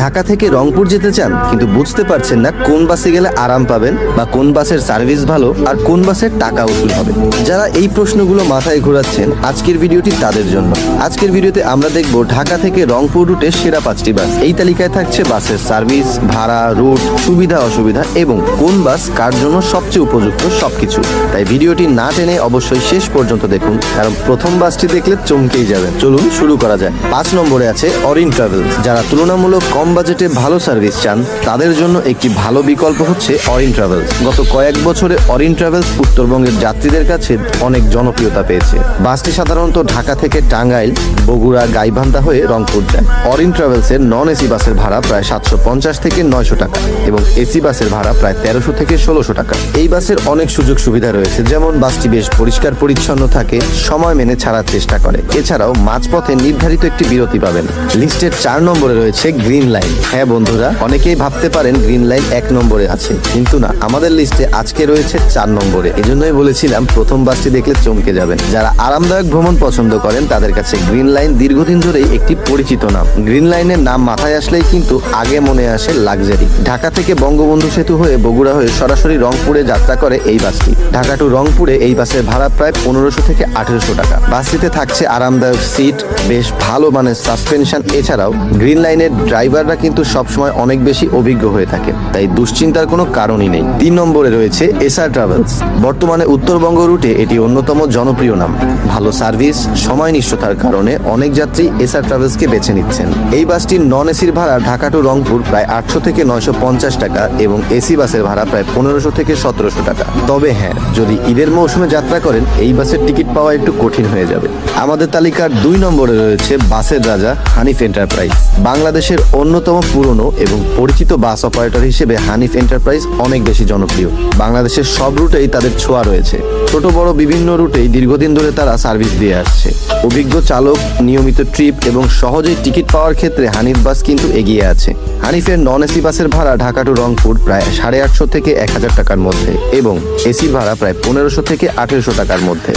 ঢাকা থেকে রংপুর যেতে চান কিন্তু বুঝতে পারছেন না কোন বাসে গেলে আরাম পাবেন বা কোন বাসের সার্ভিস ভালো আর কোন বাসের টাকা উসুল হবে। যারা এই প্রশ্নগুলো মাথায় ঘোরাচ্ছেন আজকের ভিডিওটি তাদের জন্য। আজকের ভিডিওতে আমরা দেখব ঢাকা থেকে রংপুর রুটের সেরা 5টি বাস। এই তালিকায় থাকছে বাসের সার্ভিস, ভাড়া, রুট, সুবিধা অসুবিধা এবং কোন বাস কার জন্য সবচেয়ে উপযুক্ত সবকিছু। তাই ভিডিওটি না টেনে অবশ্যই শেষ পর্যন্ত দেখুন, কারণ প্রথম বাসটি দেখলে চমকেই যাবেন। চলুন শুরু করা যায়। 5 নম্বরে আছে অরিন ট্রাভেলস। যারা তুলনামূলক কম বাজেটে ভালো সার্ভিস চান তাদের জন্য একটি ভালো বিকল্প হচ্ছে অরিন ট্রাভেলস। গত কয়েক বছরে অরিন ট্রাভেলস উত্তরবঙ্গের যাত্রীদের কাছে অনেক জনপ্রিয়তা পেয়েছে। বাসটি সাধারণত ঢাকা থেকে টাঙ্গাইল, বগুড়া, গাইবান্ধা হয়ে রংপুর যায়। অরিন ট্রাভেলসের নন এসি বাসের ভাড়া প্রায় 750 থেকে 900 টাকা এবং এসি বাসের ভাড়া প্রায় 1300 থেকে 1600 টাকা। এই বাসের অনেক সুযোগ সুবিধা রয়েছে, যেমন বাসটি বেশ পরিষ্কার পরিচ্ছন্ন থাকে, সময় মেনে ছাড়ার চেষ্টা করে। এছাড়াও মাঝপথে নির্ধারিত একটি বিরতি পাবেন। লিস্টের 4 নম্বরে রয়েছে গ্রিন লাইন। হ্যাঁ বন্ধুরা, অনেকেই ভাবতে পারেন গ্রিন লাইন 1 নম্বরে আছে, কিন্তু না, আমাদের লিস্টে আজকে রয়েছে 4 নম্বরে। এজন্যই বলেছিলাম প্রথম বাসটি দেখলে চমকে যাবেন। যারা আরামদায়ক ভ্রমণ পছন্দ করেন তাদের কাছে গ্রিন লাইন দীর্ঘদিন ধরেই একটি পরিচিত নাম। গ্রিন লাইনের নাম মাথায় আসলেই কিন্তু আগে মনে আসে লাক্সারি। ঢাকা থেকে বঙ্গবন্ধু সেতু হয়ে বগুড়া হয়ে সরাসরি রংপুরে যাত্রা করে এই বাসটি। ঢাকা টু রংপুরে এই বাসের ভাড়া প্রায় 1500 থেকে 1800 টাকা। বাসটিতে থাকছে আরামদায়ক সিট, বেশ ভালো মানের সাসপেনশন। এছাড়াও গ্রিন লাইনের ড্রাইভাররা কিন্তু সবসময় অনেক বেশি অভিজ্ঞ হয়ে থাকে, তাই দুশ্চিন্তার কোনো কারণই নেই। 3 নম্বরে রয়েছে এসআর ট্রাভেলস। বর্তমানে উত্তরবঙ্গ রুটে এটি অন্যতম জনপ্রিয় নাম। ভালো সার্ভিস, সময় নিষ্ঠতার কারণে অনেক যাত্রী এসআর ট্রাভেলসকে বেছে নিচ্ছেন। এই বাসটির নন এসির ভাড়া ঢাকা টু রংপুর প্রায় 800 থেকে 950 টাকা এবং এসি বাসের ভাড়া প্রায় 1500 থেকে 1700 টাকা। তবে হ্যাঁ, যদি ঈদের মৌসুমে যাত্রা করেন এই বাসের টিকিট পাওয়া একটু কঠিন হয়ে যাবে। আমাদের তালিকার 2 নম্বরে রয়েছে বাসের রাজা হানিফ এন্টারপ্রাইজ। বাংলাদেশের অন্যতম পুরনো এবং পরিচিত বাস অপারেটর হিসেবে হানিফ এন্টারপ্রাইজ অনেক বেশি জনপ্রিয়। বাংলাদেশের সব রুটেই তাদের ছোঁয়া রয়েছে। ছোট বড় বিভিন্ন রুটেই দীর্ঘদিন ধরে তারা সার্ভিস দিয়ে আসছে। অভিজ্ঞ চালক, নিয়মিত ট্রিপ এবং সহজেই টিকিট পাওয়ার ক্ষেত্রে হানিফ বাস কিন্তু এগিয়ে আছে। হানিফের নন এসি বাসের ভাড়া ঢাকা টু রংপুর প্রায় 850 থেকে 1000 টাকার মধ্যে এবং এসি ভাড়া প্রায় 1500 থেকে 1800 টাকার মধ্যে।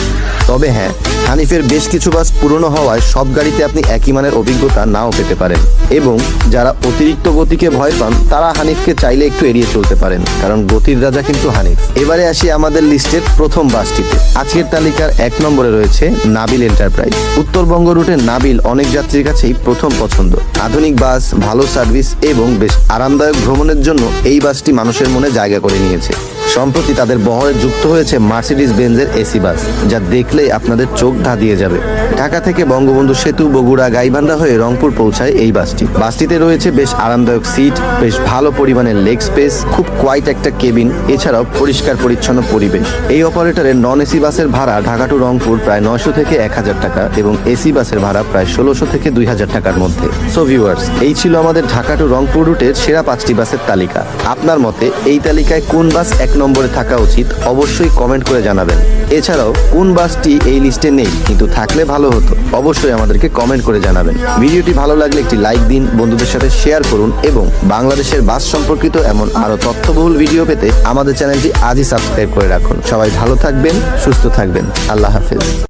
তবে হ্যাঁ, হানিফের বেশ কিছু বাস পুরনো হওয়ায় সব গাড়িতে আপনি একই মানের অভিজ্ঞতা নাও পেতে পারেন এবং যারা অতিরিক্ত গতিকে ভয় পান তারা হানিফকে চাইলে একটু এড়িয়ে চলতে পারেন, কারণ গতির রাজা কিন্তু হানিফ। এবারে আসি আমাদের লিস্টের প্রথম বাসটিতে। আজকের তালিকার 1 নম্বরে রয়েছে নাবিল এন্টারপ্রাইজ। উত্তরবঙ্গ রুটে নাবিল অনেক যাত্রীর কাছেই প্রথম পছন্দ। আধুনিক বাস, ভালো সার্ভিস এবং বেশ আরামদায়ক ভ্রমণের জন্য এই বাসটি মানুষের মনে জায়গা করে নিয়েছে। সম্প্রতি তাদের বহরে যুক্ত হয়েছে মার্সিডিজ বেঞ্জের এসি বাস, যা দেখলেই আপনাদের চোখ ধাঁধিয়ে যাবে। ঢাকা থেকে বঙ্গবন্ধু সেতু, বগুড়া, গাইবান্ধা হয়ে রংপুর পৌঁছায় এই বাসটি। বাসটিতে রয়েছে বেশ আরামদায়ক সিট, বেশ ভালো পরিমাণের লেগ স্পেস, খুব কোয়াইট একটা কেবিন, এছাড়াও পরিষ্কার পরিচ্ছন্ন পরিবেশ। এই অপারেটরের নন এসি বাসের ভাড়া ঢাকা টু রংপুর প্রায় 900 থেকে 1000 টাকা এবং এসি বাসের ভাড়া প্রায় 1600 থেকে 2000 টাকার মধ্যে। সো ভিউয়ার্স, এই ছিল আমাদের ঢাকা টু রংপুর রুটের সেরা 5টি বাসের তালিকা। আপনার মতে এই তালিকায় কোন বাস 1 নম্বরে থাকা উচিত অবশ্যই কমেন্ট করে জানাবেন। এছাড়াও কোন বাসটি এই লিস্টে নেই কিন্তু থাকলে ভালো হতো অবশ্যই আমাদেরকে কমেন্ট করে জানাবেন। ভিডিওটি ভালো লাগলে একটি লাইক দিন, বন্ধুদের সাথে শেয়ার করুন এবং বাংলাদেশের বাস সম্পর্কিত এমন আরো তথ্যবহুল ভিডিও পেতে আমাদের চ্যানেলটি আজই সাবস্ক্রাইব করে রাখুন। সবাই ভালো থাকবেন, সুস্থ থাকবেন। আল্লাহ হাফেজ।